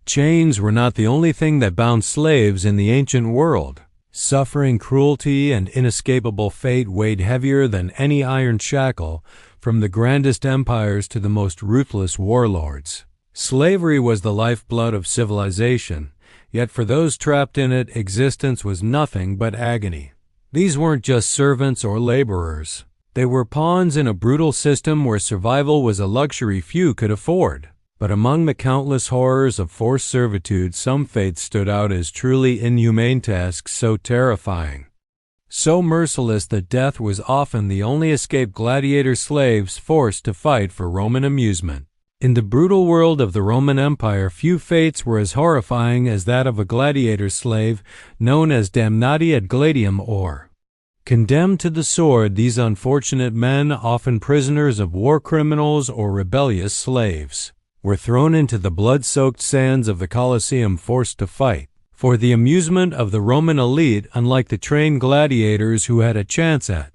Chains were not the only thing that bound slaves in the ancient world. Suffering, cruelty, and inescapable fate weighed heavier than any iron shackle, from the grandest empires to the most ruthless warlords. Slavery was the lifeblood of civilization, yet for those trapped in it, existence was nothing but agony. These weren't just servants or laborers. They were pawns in a brutal system where survival was a luxury few could afford. But among the countless horrors of forced servitude, some fates stood out as truly inhumane tasks so terrifying, so merciless that death was often the only escape gladiator slaves forced to fight for Roman amusement. In the brutal world of the Roman Empire, few fates were as horrifying as that of a gladiator slave known as damnati ad gladium, or condemned to the sword. These unfortunate men, often prisoners of war criminals or rebellious slaves, were thrown into the blood-soaked sands of the Colosseum, forced to fight for the amusement of the Roman elite. Unlike the trained gladiators who had a chance at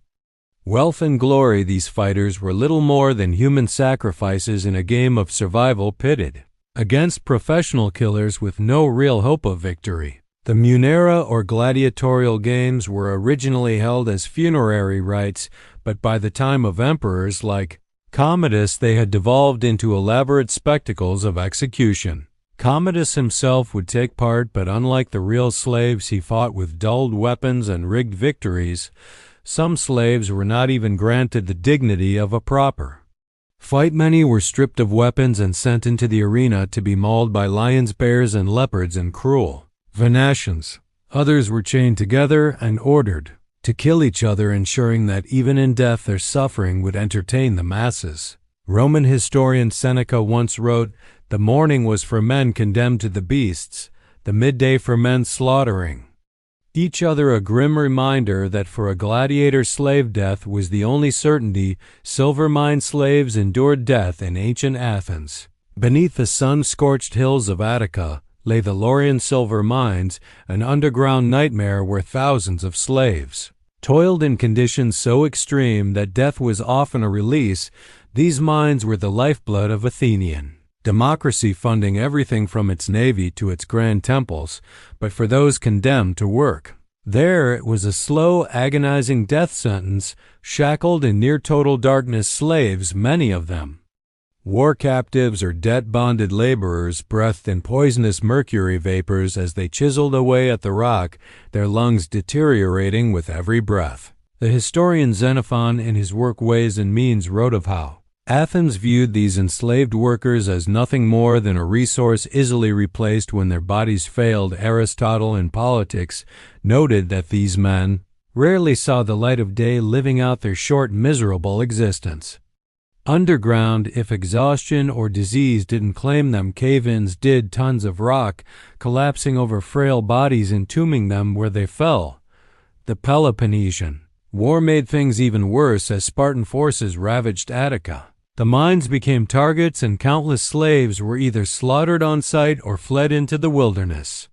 wealth and glory, these fighters were little more than human sacrifices in a game of survival pitted against professional killers with no real hope of victory. The Munera or gladiatorial games were originally held as funerary rites, but by the time of emperors like Commodus, they had devolved into elaborate spectacles of execution. Commodus himself would take part, but unlike the real slaves, he fought with dulled weapons and rigged victories. Some slaves were not even granted the dignity of a proper fight. Many were stripped of weapons and sent into the arena to be mauled by lions, bears, and leopards and cruel Venetians. Others were chained together and ordered to kill each other, ensuring that even in death their suffering would entertain the masses. Roman historian Seneca once wrote, "The morning was for men condemned to the beasts, the midday for men slaughtering each other," a grim reminder that for a gladiator slave death was the only certainty. Silver-mined slaves endured death in ancient Athens. Beneath the sun-scorched hills of Attica lay the Laurian silver mines, an underground nightmare where thousands of slaves toiled in conditions so extreme that death was often a release. These mines were the lifeblood of Athenian democracy, funding everything from its navy to its grand temples. But for those condemned to work there, it was a slow, agonizing death sentence. Shackled in near-total darkness, slaves, many of them war captives or debt-bonded laborers, breathed in poisonous mercury vapors as they chiseled away at the rock, their lungs deteriorating with every breath. The historian Xenophon, in his work Ways and Means, wrote of how Athens viewed these enslaved workers as nothing more than a resource easily replaced when their bodies failed. Aristotle, in Politics, noted that these men rarely saw the light of day, living out their short, miserable existence underground. If exhaustion or disease didn't claim them, cave-ins did. Tons of rock collapsing over frail bodies, entombing them where they fell. The Peloponnesian War made things even worse as Spartan forces ravaged Attica. The mines became targets, and countless slaves were either slaughtered on sight or fled into the wilderness,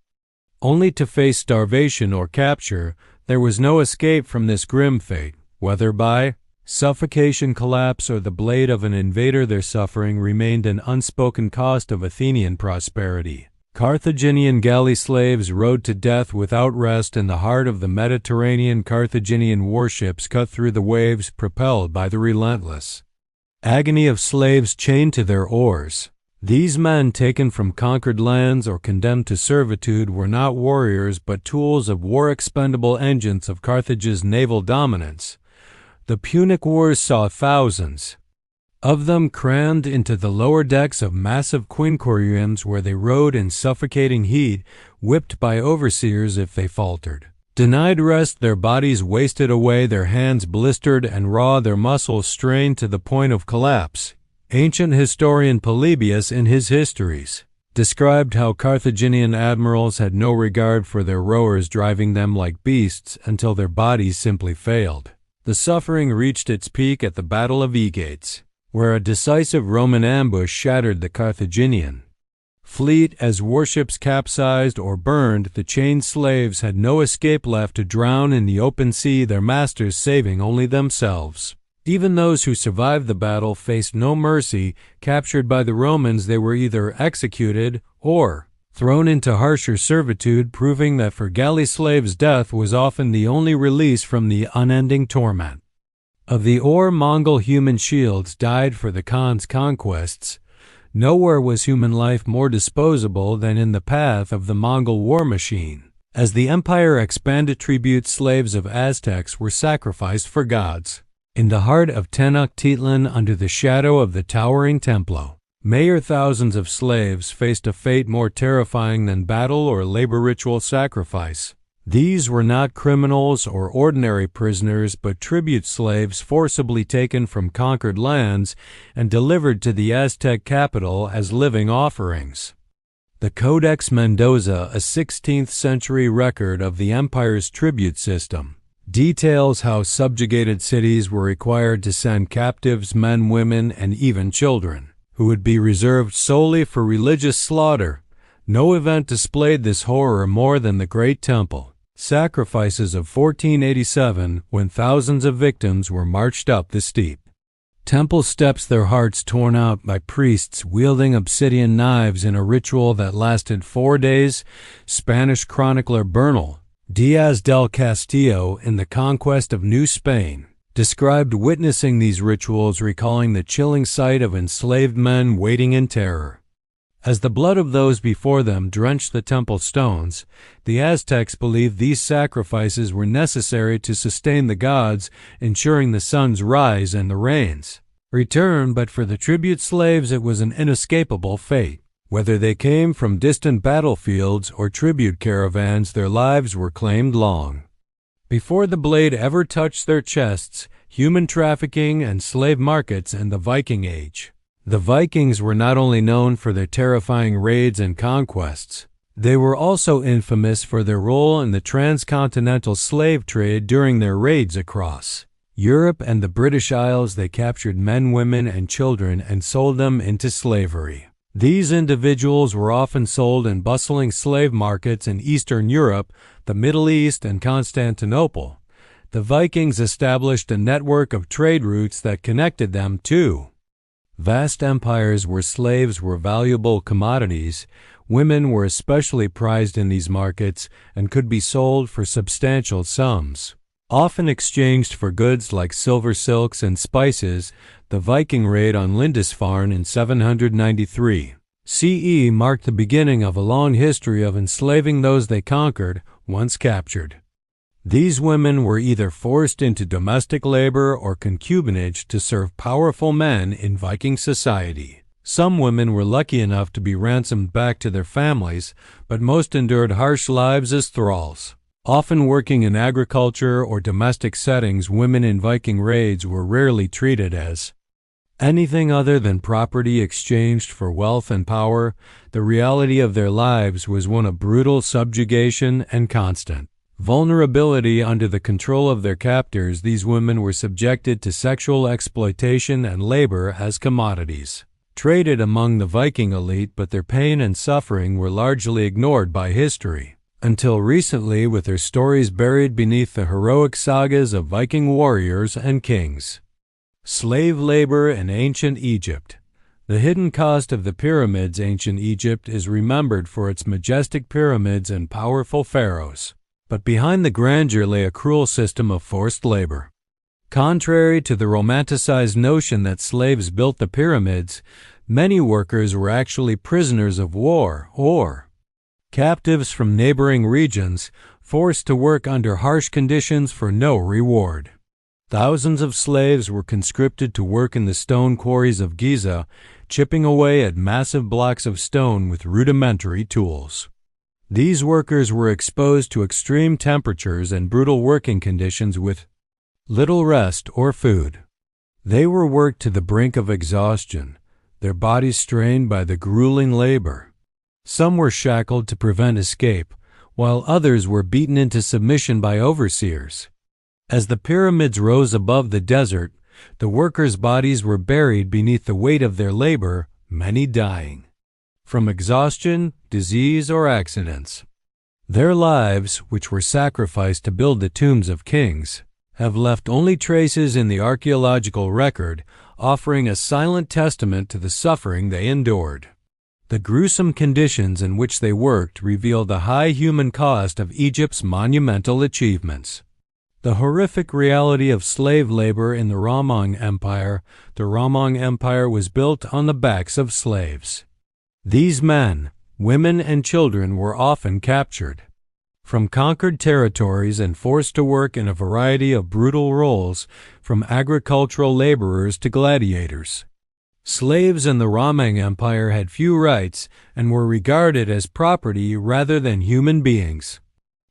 only to face starvation or capture. There was no escape from this grim fate, whether by suffocation, collapse, or the blade of an invader. Their suffering remained an unspoken cost of Athenian prosperity. Carthaginian galley slaves rode to death without rest in the heart of the Mediterranean. Carthaginian warships cut through the waves, propelled by the relentless agony of slaves chained to their oars. These men, taken from conquered lands or condemned to servitude, were not warriors but tools of war, expendable engines of Carthage's naval dominance. The Punic Wars saw thousands of them crammed into the lower decks of massive quinqueremes, where they rode in suffocating heat, whipped by overseers if they faltered. Denied rest, their bodies wasted away, their hands blistered and raw, their muscles strained to the point of collapse. Ancient historian Polybius, in his Histories, described how Carthaginian admirals had no regard for their rowers, driving them like beasts until their bodies simply failed. The suffering reached its peak at the Battle of Aegates, where a decisive Roman ambush shattered the Carthaginian fleet. As warships capsized or burned, the chained slaves had no escape left to drown in the open sea, their masters saving only themselves. Even those who survived the battle faced no mercy. Captured by the Romans, they were either executed or thrown into harsher servitude, proving that for galley slaves death was often the only release from the unending torment. Of the Mongol human shields died for the Khan's conquests, nowhere was human life more disposable than in the path of the Mongol war machine. As the empire expanded, tribute slaves of Aztecs were sacrificed for gods. In the heart of Tenochtitlan, under the shadow of the towering Templo, thousands of slaves faced a fate more terrifying than battle or labor ritual sacrifice. These were not criminals or ordinary prisoners, but tribute slaves forcibly taken from conquered lands and delivered to the Aztec capital as living offerings. The Codex Mendoza, a 16th century record of the empire's tribute system, details how subjugated cities were required to send captives, men, women, and even children, who would be reserved solely for religious slaughter. No event displayed this horror more than the Great Temple sacrifices of 1487, when thousands of victims were marched up the steep temple steps, their hearts torn out by priests wielding obsidian knives in a ritual that lasted 4 days. Spanish chronicler Bernal Diaz del Castillo, in The Conquest of New Spain, described witnessing these rituals, recalling the chilling sight of enslaved men waiting in terror. As the blood of those before them drenched the temple stones, the Aztecs believed these sacrifices were necessary to sustain the gods, ensuring the sun's rise and the rain's return. But for the tribute slaves, it was an inescapable fate. Whether they came from distant battlefields or tribute caravans, their lives were claimed long before the blade ever touched their chests. Human trafficking and slave markets in the Viking Age. The Vikings were not only known for their terrifying raids and conquests, they were also infamous for their role in the transcontinental slave trade. During their raids across Europe and the British Isles, they captured men, women, and children and sold them into slavery. These individuals were often sold in bustling slave markets in Eastern Europe, the Middle East, and Constantinople. The Vikings established a network of trade routes that connected them to vast empires where slaves were valuable commodities. Women were especially prized in these markets and could be sold for substantial sums, often exchanged for goods like silver, silks, and spices. The Viking raid on Lindisfarne in 793 CE marked the beginning of a long history of enslaving those they conquered, once captured. These women were either forced into domestic labor or concubinage to serve powerful men in Viking society. Some women were lucky enough to be ransomed back to their families, but most endured harsh lives as thralls. Often working in agriculture or domestic settings, women in Viking raids were rarely treated as anything other than property exchanged for wealth and power. The reality of their lives was one of brutal subjugation and constant vulnerability under the control of their captors. These women were subjected to sexual exploitation and labor as commodities, traded among the Viking elite, but their pain and suffering were largely ignored by history until recently, with their stories buried beneath the heroic sagas of Viking warriors and kings. Slave labor in ancient Egypt. The hidden cost of the pyramids. Ancient Egypt is remembered for its majestic pyramids and powerful pharaohs. But behind the grandeur lay a cruel system of forced labor. Contrary to the romanticized notion that slaves built the pyramids, many workers were actually prisoners of war or captives from neighboring regions, forced to work under harsh conditions for no reward. Thousands of slaves were conscripted to work in the stone quarries of Giza, chipping away at massive blocks of stone with rudimentary tools. These workers were exposed to extreme temperatures and brutal working conditions with little rest or food. They were worked to the brink of exhaustion, their bodies strained by the grueling labor. Some were shackled to prevent escape, while others were beaten into submission by overseers. As the pyramids rose above the desert, the workers' bodies were buried beneath the weight of their labor, many dying from exhaustion, disease, or accidents. Their lives, which were sacrificed to build the tombs of kings, have left only traces in the archaeological record, offering a silent testament to the suffering they endured. The gruesome conditions in which they worked reveal the high human cost of Egypt's monumental achievements. The horrific reality of slave labor in the Ramong Empire. The Ramong Empire was built on the backs of slaves. These men, women, and children were often captured from conquered territories and forced to work in a variety of brutal roles, from agricultural laborers to gladiators. Slaves in the Ramong Empire had few rights and were regarded as property rather than human beings.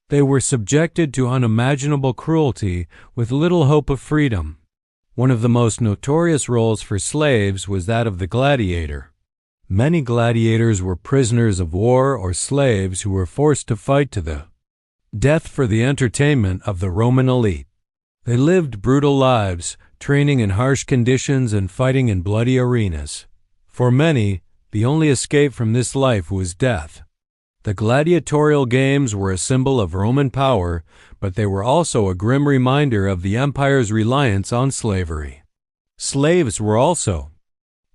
They were subjected to unimaginable cruelty with little hope of freedom. One of the most notorious roles for slaves was that of the gladiator. Many gladiators were prisoners of war or slaves who were forced to fight to the death for the entertainment of the Roman elite. They lived brutal lives, training in harsh conditions and fighting in bloody arenas. For many, the only escape from this life was death. The gladiatorial games were a symbol of Roman power, but they were also a grim reminder of the empire's reliance on slavery. Slaves were also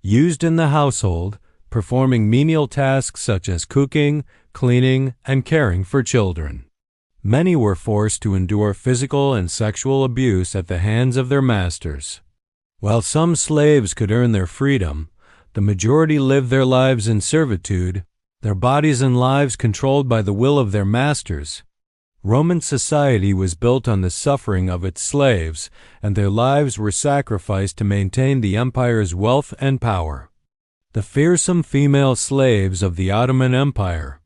used in the household, performing menial tasks such as cooking, cleaning, and caring for children. Many were forced to endure physical and sexual abuse at the hands of their masters. While some slaves could earn their freedom, the majority lived their lives in servitude, their bodies and lives controlled by the will of their masters. Roman society was built on the suffering of its slaves, and their lives were sacrificed to maintain the empire's wealth and power. The fearsome female slaves of the Ottoman Empire.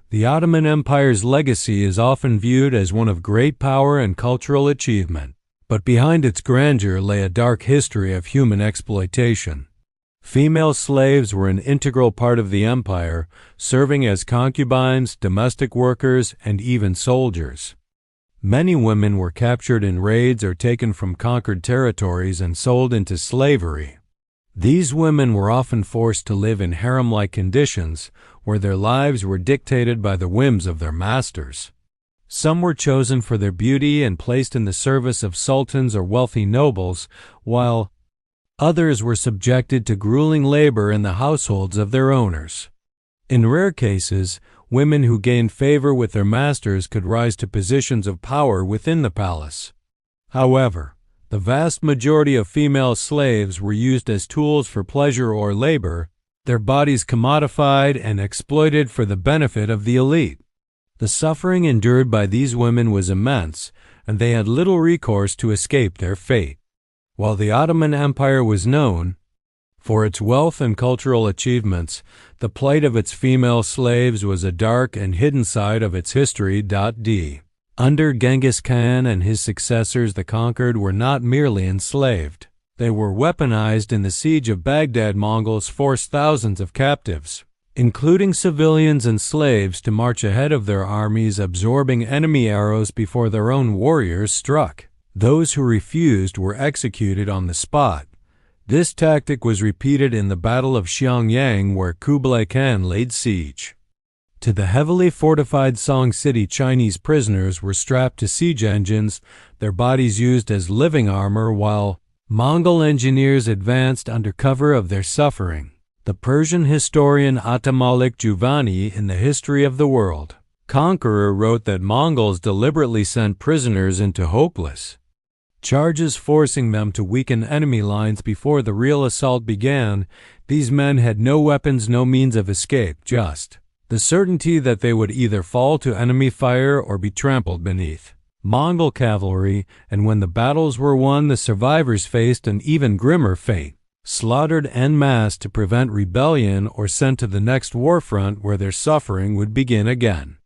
The Ottoman Empire's legacy is often viewed as one of great power and cultural achievement, but behind its grandeur lay a dark history of human exploitation. Female slaves were an integral part of the empire, serving as concubines, domestic workers, and even soldiers. Many women were captured in raids or taken from conquered territories and sold into slavery. These women were often forced to live in harem-like conditions, where their lives were dictated by the whims of their masters. Some were chosen for their beauty and placed in the service of sultans or wealthy nobles, while others were subjected to grueling labor in the households of their owners. In rare cases, women who gained favor with their masters could rise to positions of power within the palace. However, the vast majority of female slaves were used as tools for pleasure or labor, their bodies commodified and exploited for the benefit of the elite. The suffering endured by these women was immense, and they had little recourse to escape their fate. While the Ottoman Empire was known for its wealth and cultural achievements, the plight of its female slaves was a dark and hidden side of its history. Under Genghis Khan and his successors, the conquered were not merely enslaved. They were weaponized. In the siege of Baghdad. Mongols forced thousands of captives, including civilians and slaves, to march ahead of their armies, absorbing enemy arrows before their own warriors struck. Those who refused were executed on the spot. This tactic was repeated in the Battle of Xiangyang, where Kublai Khan laid siege to the heavily fortified Song City. Chinese prisoners were strapped to siege engines, their bodies used as living armor, while Mongol engineers advanced under cover of their suffering. The Persian historian Atamalik Juvani, in the History of the World Conqueror, wrote that Mongols deliberately sent prisoners into hopeless charges, forcing them to weaken enemy lines before the real assault began. These men had no weapons, no means of escape, just the certainty that they would either fall to enemy fire or be trampled beneath Mongol cavalry, and when the battles were won, the survivors faced an even grimmer fate, slaughtered en masse to prevent rebellion or sent to the next war front where their suffering would begin again.